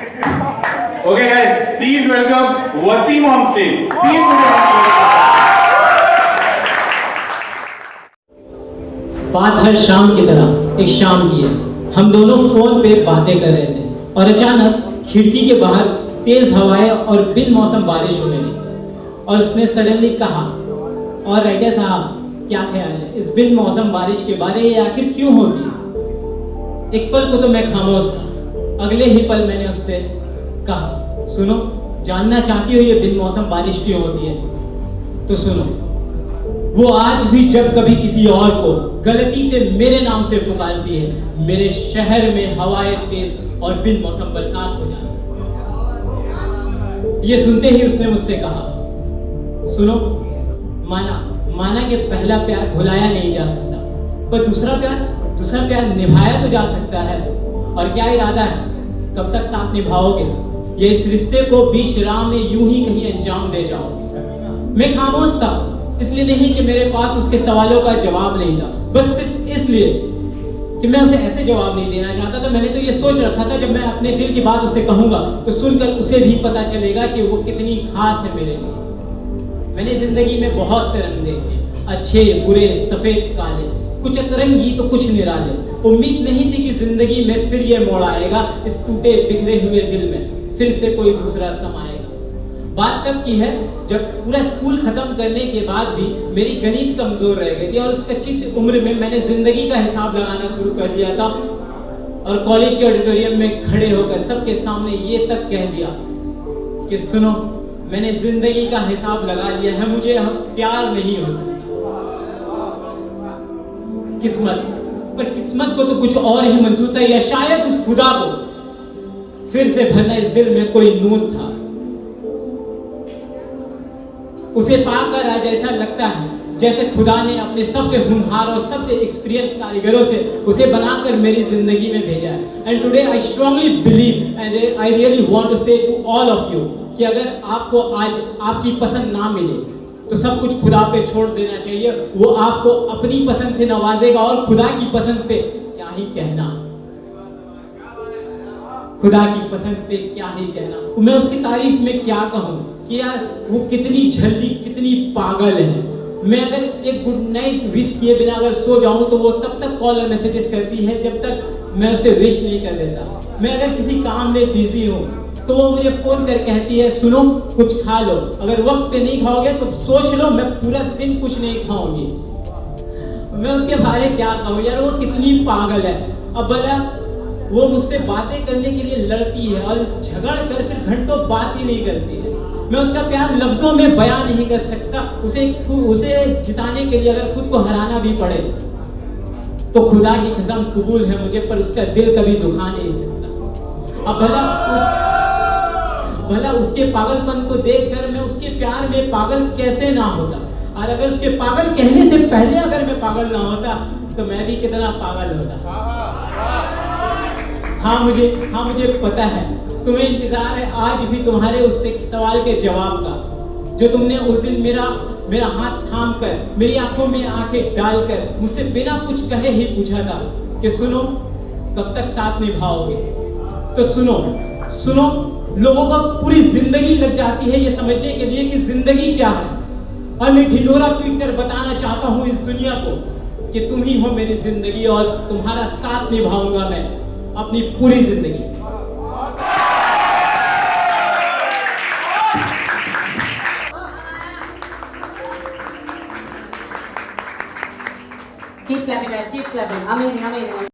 Okay guys, please welcome Wasim on stage. Please put your बात हर शाम की तरह एक शाम की है। हम दोनों फोन पे बातें कर रहे थे और अचानक खिड़की के बाहर तेज हवाएं और बिन मौसम बारिश होने लगी और उसने सडनली कहा, और राइटर साहब क्या ख्याल है इस बिन मौसम बारिश के बारे ये आखिर क्यों होती है? एक पल को तो मैं खामोश था, अगले ही पल मैंने उससे कहा, सुनो, जानना चाहती हो ये बिन मौसम बारिश क्यों होती है? तो सुनो, वो आज भी जब कभी किसी और को गलती से मेरे नाम से पुकारती है, मेरे शहर में हवाएं तेज और बिन मौसम बरसात हो जाती है। ये सुनते ही उसने मुझसे कहा, सुनो, माना कि पहला प्यार भुलाया नहीं जा सकता, पर दूसरा प्यार निभाया तो जा सकता है। और क्या इरादा है, कब तक साथ निभाओगे या इस रिश्ते को बीच राह में यूं ही कहीं अंजाम दे जाओगे? मैं खामोश था, इसलिए नहीं कि मेरे पास उसके सवालों का जवाब नहीं था, बस सिर्फ इसलिए कि मैं उसे ऐसे जवाब नहीं देना चाहता था। मैंने तो ये सोच रखा था, जब मैं अपने दिल की बात उसे कहूंगा तो सुनकर उसे भी पता चलेगा कि वो कितनी खास है मेरे लिए। मैंने जिंदगी में बहुत से रंग देखे, अच्छे बुरे सफेद काले, कुछ अतरंगी तो कुछ निराले। उम्मीद नहीं थी कि जिंदगी में फिर ये मोड़ आएगा, इस टूटे बिखरे हुए दिल में फिर से कोई दूसरा समाएगा। बात तब की है जब पूरा स्कूल खत्म करने के बाद भी मेरी गणित कमजोर रह गई थी और उस कच्ची सी उम्र में मैंने जिंदगी का हिसाब लगाना शुरू कर दिया था और कॉलेज के ऑडिटोरियम में खड़े होकर सबके सामने ये तक कह दिया कि सुनो, मैंने जिंदगी का हिसाब लगा लिया है, मुझे अब प्यार नहीं हो सकता। किस्मत को तो कुछ और ही मंजूर था, या शायद उस खुदा को फिर से भरना इस दिल में कोई नूर था। उसे पाकर आज ऐसा लगता है जैसे खुदा ने अपने सबसे होनहार और सबसे एक्सपीरियंस कारीगरों से उसे बनाकर मेरी जिंदगी में भेजा है। And today I strongly believe and I really want to say to all of you कि अगर आपको आज आपकी पसंद ना मिले तो सब कुछ खुदा पे छोड़ देना चाहिए। वो आपको अपनी पसंद से नवाजेगा और खुदा की पसंद पे क्या ही कहना, खुदा की पसंद पे क्या ही कहना। मैं उसकी तारीफ में क्या कहूँ कि यार वो कितनी जल्दी, कितनी पागल है। मैं अगर एक गुड नाइट विश किए बिना अगर सो जाऊं तो वो तब तक कॉल और मैसेजेस करती है जब तक मैं उसे विश नहीं कर देता। मैं अगर किसी काम में बिजी हूँ तो वो मुझे फोन कर कहती है, सुनो, कुछ खा लो, अगर वक्त पे नहीं खाओगे तो सोच लो मैं पूरा दिन कुछ नहीं खाऊंगी। मैं उसके बारे क्या कहूँ यार, वो कितनी पागल है। अब भला वो मुझसे बातें करने के लिए लड़ती है और झगड़ कर फिर घंटों बात ही नहीं करती है। मैं उसका प्यार लफ्जों में बयां नहीं कर सकता। उसे जिताने के लिए अगर खुद को हराना भी पड़े तो खुदा की कसम कबूल है मुझे, पर उसका दिल कभी दुखा नहीं सकता। अब भला उसके पागलपन को देखकर मैं उसके प्यार में पागल कैसे ना होता, और अगर उसके पागल कहने से पहले अगर मैं पागल ना होता तो मैं भी कितना पागल होता। हाँ मुझे पता है तुम्हें इंतजार है आज भी तुम्हारे उस एक सवाल के जवाब का, जो तुमने उस दिन मेरा हाथ थाम कर, मेरी आंखों में आंखें डालकर मुझसे बिना कुछ कहे ही पूछा था कि सुनो, कब तक साथ निभाओगे? तो सुनो, लोगों को पूरी जिंदगी लग जाती है ये समझने के लिए कि जिंदगी क्या है, और मैं ढिंढोरा पीट कर बताना चाहता हूँ इस दुनिया को कि तुम ही हो मेरी जिंदगी और तुम्हारा साथ निभाऊंगा मैं अपनी पूरी जिंदगी। Keep clapping guys, keep clapping. Amazing.